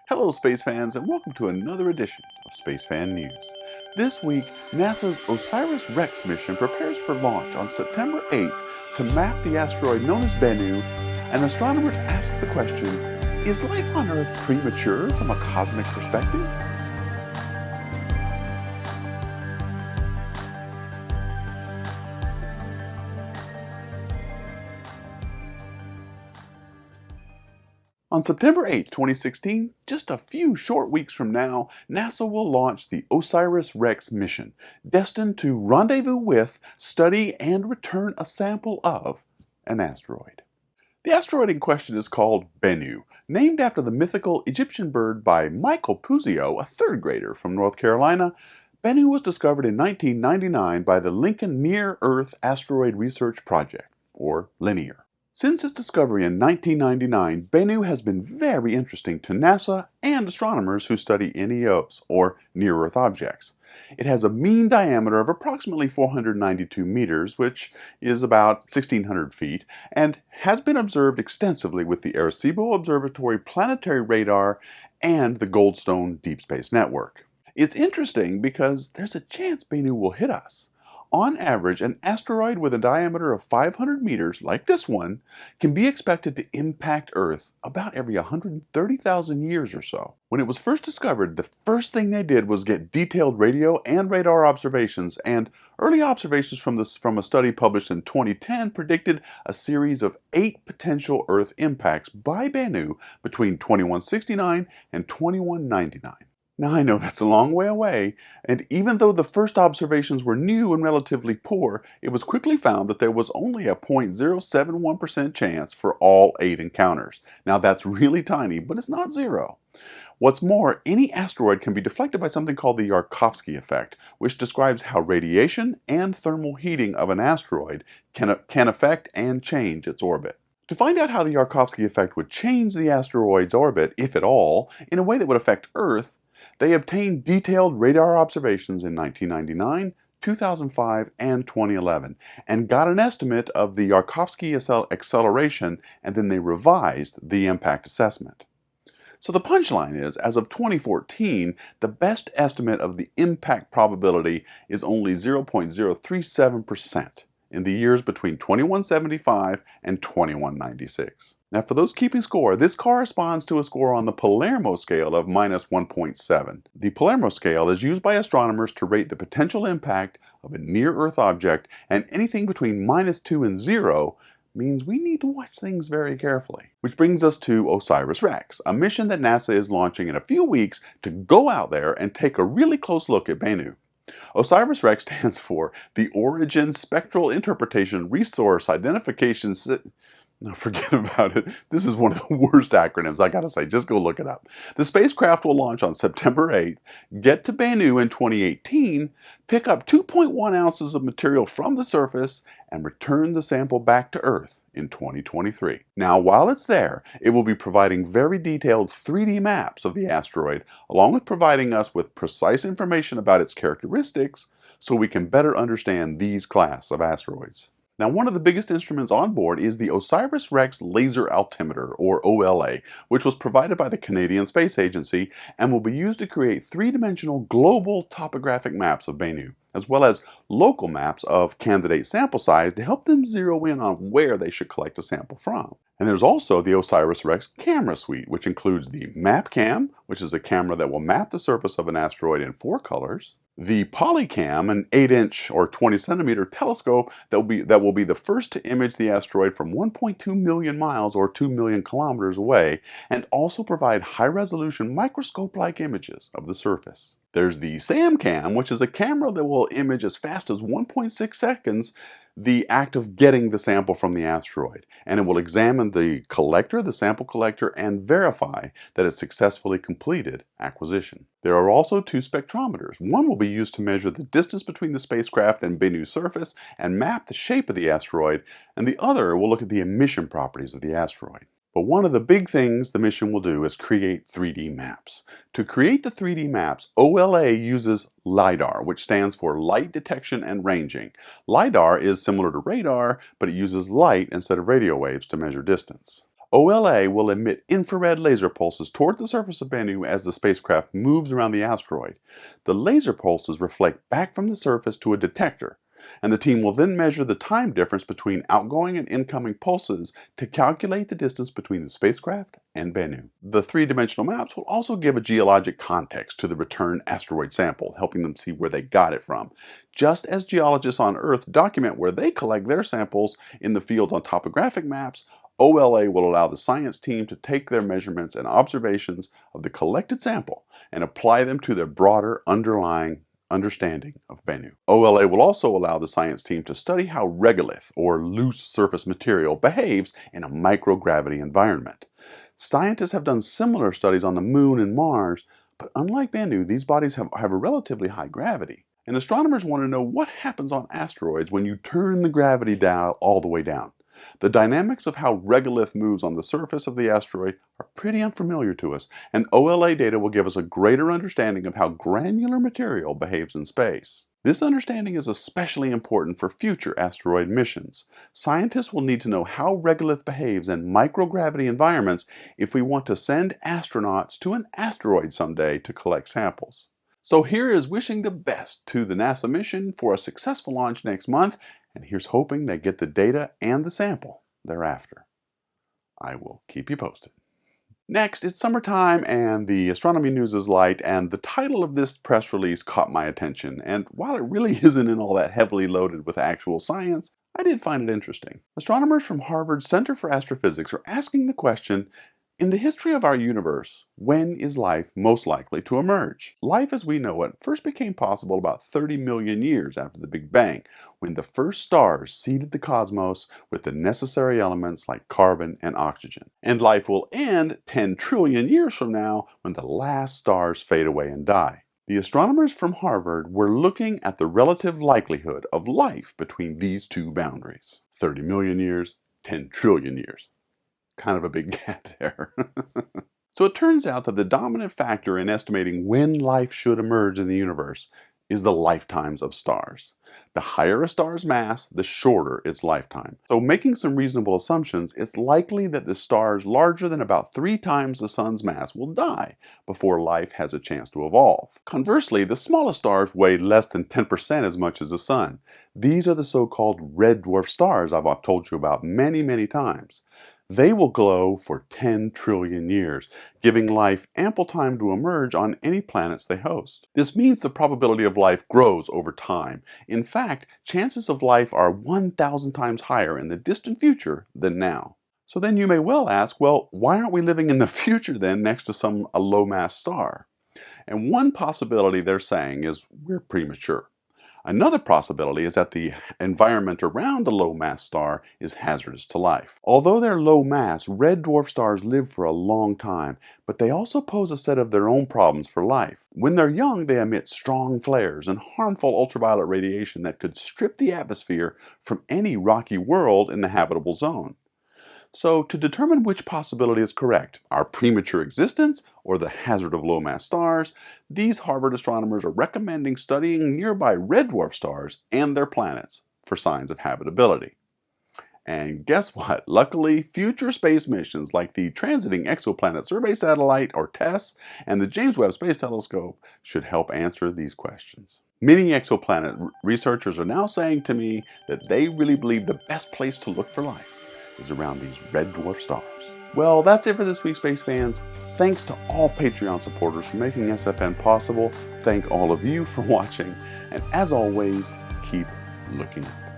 Hello space fans and welcome to another edition of Space Fan News. This week, NASA's OSIRIS-Rex mission prepares for launch on September 8th to map the asteroid known as Bennu, and astronomers ask the question, is life on Earth premature from a cosmic perspective? On September 8, 2016, just a few short weeks from now, NASA will launch the OSIRIS-Rex mission, destined to rendezvous with, study, and return a sample of an asteroid. The asteroid in question is called Bennu, named after the mythical Egyptian bird by Michael Puzio, a third grader from North Carolina. Bennu was discovered in 1999 by the Lincoln Near-Earth Asteroid Research Project, or LINEAR. Since its discovery in 1999, Bennu has been very interesting to NASA and astronomers who study NEOs, or near-Earth objects. It has a mean diameter of approximately 492 meters, which is about 1,600 feet, and has been observed extensively with the Arecibo Observatory Planetary Radar and the Goldstone Deep Space Network. It's interesting because there's a chance Bennu will hit us. On average, an asteroid with a diameter of 500 meters, like this one, can be expected to impact Earth about every 130,000 years or so. When it was first discovered, the first thing they did was get detailed radio and radar observations, and early observations from a study published in 2010 predicted a series of 8 potential Earth impacts by Bennu between 2169 and 2199. Now I know that's a long way away, and even though the first observations were new and relatively poor, it was quickly found that there was only a 0.071% chance for all 8 encounters. Now that's really tiny, but it's not zero. What's more, any asteroid can be deflected by something called the Yarkovsky effect, which describes how radiation and thermal heating of an asteroid can affect and change its orbit. To find out how the Yarkovsky effect would change the asteroid's orbit, if at all, in a way that would affect Earth, they obtained detailed radar observations in 1999, 2005, and 2011, and got an estimate of the Yarkovsky acceleration, and then they revised the impact assessment. So the punchline is, as of 2014, the best estimate of the impact probability is only 0.037% in the years between 2175 and 2196. Now for those keeping score, this corresponds to a score on the Palermo Scale of -1.7. The Palermo Scale is used by astronomers to rate the potential impact of a near-Earth object, and anything between -2 and 0 means we need to watch things very carefully. Which brings us to OSIRIS-Rex, a mission that NASA is launching in a few weeks to go out there and take a really close look at Bennu. OSIRIS-Rex stands for the Origin Spectral Interpretation Resource Identification No, forget about it. This is one of the worst acronyms, I gotta say. Just go look it up. The spacecraft will launch on September 8th, get to Bennu in 2018, pick up 2.1 ounces of material from the surface, and return the sample back to Earth in 2023. Now, while it's there, it will be providing very detailed 3D maps of the asteroid, along with providing us with precise information about its characteristics, so we can better understand these class of asteroids. Now, one of the biggest instruments on board is the OSIRIS-Rex Laser Altimeter, or OLA, which was provided by the Canadian Space Agency and will be used to create 3-dimensional global topographic maps of Bennu, as well as local maps of candidate sample size to help them zero in on where they should collect a sample from. And there's also the OSIRIS-Rex camera suite, which includes the MapCam, which is a camera that will map the surface of an asteroid in 4 colors, the Polycam, an 8-inch or 20-centimeter telescope that will be the first to image the asteroid from 1.2 million miles or 2 million kilometers away, and also provide high-resolution microscope-like images of the surface. There's the SAMCAM, which is a camera that will image as fast as 1.6 seconds the act of getting the sample from the asteroid, and it will examine the collector, the sample collector, and verify that it successfully completed acquisition. There are also 2 spectrometers. One will be used to measure the distance between the spacecraft and Bennu's surface and map the shape of the asteroid, and the other will look at the emission properties of the asteroid. But one of the big things the mission will do is create 3D maps. To create the 3D maps, OLA uses LiDAR, which stands for Light Detection and Ranging. LiDAR is similar to radar, but it uses light instead of radio waves to measure distance. OLA will emit infrared laser pulses toward the surface of Bennu as the spacecraft moves around the asteroid. The laser pulses reflect back from the surface to a detector, and the team will then measure the time difference between outgoing and incoming pulses to calculate the distance between the spacecraft and Bennu. The three-dimensional maps will also give a geologic context to the return asteroid sample, helping them see where they got it from. Just as geologists on Earth document where they collect their samples in the field on topographic maps, OLA will allow the science team to take their measurements and observations of the collected sample and apply them to their broader underlying understanding of Bennu. OLA will also allow the science team to study how regolith, or loose surface material, behaves in a microgravity environment. Scientists have done similar studies on the Moon and Mars, but unlike Bennu, these bodies have a relatively high gravity. And astronomers want to know what happens on asteroids when you turn the gravity dial all the way down. The dynamics of how regolith moves on the surface of the asteroid are pretty unfamiliar to us, and OLA data will give us a greater understanding of how granular material behaves in space. This understanding is especially important for future asteroid missions. Scientists will need to know how regolith behaves in microgravity environments if we want to send astronauts to an asteroid someday to collect samples. So here is wishing the best to the NASA mission for a successful launch next month, and here's hoping they get the data and the sample thereafter. I will keep you posted. Next, it's summertime and the astronomy news is light, and the title of this press release caught my attention, and while it really isn't all that heavily loaded with actual science, I did find it interesting. Astronomers from Harvard's Center for Astrophysics are asking the question, in the history of our universe, when is life most likely to emerge? Life as we know it first became possible about 30 million years after the Big Bang, when the first stars seeded the cosmos with the necessary elements like carbon and oxygen. And life will end 10 trillion years from now when the last stars fade away and die. The astronomers from Harvard were looking at the relative likelihood of life between these two boundaries. 30 million years, 10 trillion years. Kind of a big gap there. So it turns out that the dominant factor in estimating when life should emerge in the universe is the lifetimes of stars. The higher a star's mass, the shorter its lifetime. So making some reasonable assumptions, it's likely that the stars larger than about 3 times the sun's mass will die before life has a chance to evolve. Conversely, the smallest stars weigh less than 10% as much as the sun. These are the so-called red dwarf stars I've told you about many times. They will glow for 10 trillion years, giving life ample time to emerge on any planets they host. This means the probability of life grows over time. In fact, chances of life are 1,000 times higher in the distant future than now. So then you may well ask, well, why aren't we living in the future then next to a low-mass star? And one possibility they're saying is we're premature. Another possibility is that the environment around a low-mass star is hazardous to life. Although they're low mass, red dwarf stars live for a long time, but they also pose a set of their own problems for life. When they're young, they emit strong flares and harmful ultraviolet radiation that could strip the atmosphere from any rocky world in the habitable zone. So to determine which possibility is correct, our premature existence or the hazard of low-mass stars, these Harvard astronomers are recommending studying nearby red dwarf stars and their planets for signs of habitability. And guess what? Luckily, future space missions like the Transiting Exoplanet Survey Satellite, or TESS, and the James Webb Space Telescope should help answer these questions. Many exoplanet researchers are now saying to me that they really believe the best place to look for life is around these red dwarf stars. Well, that's it for this week, space fans. Thanks to all Patreon supporters for making SFN possible. Thank all of you for watching. And as always, keep looking up.